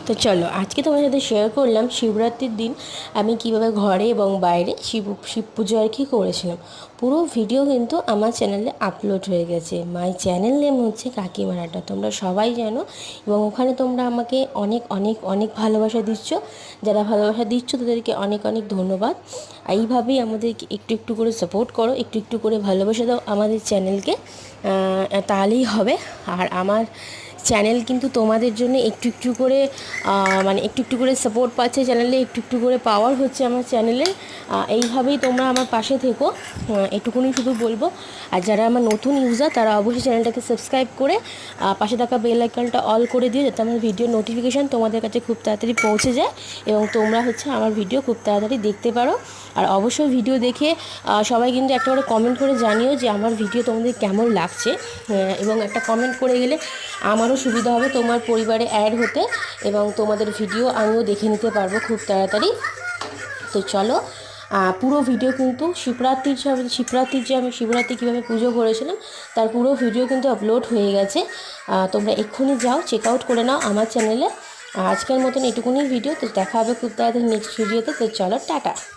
তো চলো আজকে তোমার সাথে শেয়ার করলাম শিবরাত্রির দিন আমি কিভাবে ঘরে এবং বাইরে শিব পুজো আর কি করেছিলাম। পুরো ভিডিও কিন্তু আমার চ্যানেলে আপলোড হয়ে গেছে। মাই চ্যানেল নেম হচ্ছে কাকিমার আড্ডা, তোমরা সবাই জানো। এবং ওখানে তোমরা আমাকে অনেক অনেক অনেক ভালোবাসা দিচ্ছ। যারা ভালোবাসা দিচ্ছ তাদেরকে অনেক অনেক ধন্যবাদ। এইভাবেই আমাদেরকে একটু একটু করে সাপোর্ট করো, একটু একটু করে ভালোবাসা দাও আমাদের চ্যানেলকে, তাহলেই হবে। আর আমার চ্যানেল কিন্তু তোমাদের জন্য একটু একটু করে মানে একটু একটু করে সাপোর্ট পাচ্ছে চ্যানেলে, একটু একটু করে পাওয়ার হচ্ছে আমার চ্যানেলে। এইভাবেই তোমরা আমার পাশে থেকো, এটুকুনি শুধু বলবো। আর যারা আমার নতুন ইউজার তারা অবশ্যই চ্যানেলটাকে সাবস্ক্রাইব করে পাশে থাকা বেল আইকনটা অল করে দিও, যাতে আমার ভিডিও নোটিফিকেশান তোমাদের কাছে খুব তাড়াতাড়ি পৌঁছে যায় এবং তোমরা হচ্ছে আমার ভিডিও খুব তাড়াতাড়ি দেখতে পারো। আর অবশ্যই ভিডিও দেখে সবাই কিন্তু একটা করে কমেন্ট করে জানিও যে আমার ভিডিও তোমাদের কেমন লাগছে, এবং একটা কমেন্ট করে গেলে আমারও সুবিধা হবে তোমার পরিবারে অ্যাড হতে, এবং তোমাদের ভিডিও আমিও দেখে নিতে পারবো খুব তাড়াতাড়ি। তো চলো, পুরো ভিডিও কিন্তু শিবরাত্রির যে আমি শিবরাত্রি কীভাবে পুজো করেছিলাম তার পুরো ভিডিও কিন্তু আপলোড হয়ে গেছে। তোমরা এক্ষুনি যাও, চেক আউট করে নাও আমার চ্যানেলে। আজকের মতন এটুকুনি ভিডিও, তো দেখা হবে খুব তাড়াতাড়ি নেক্সট ভিডিওতে। তো চলো, টাটা।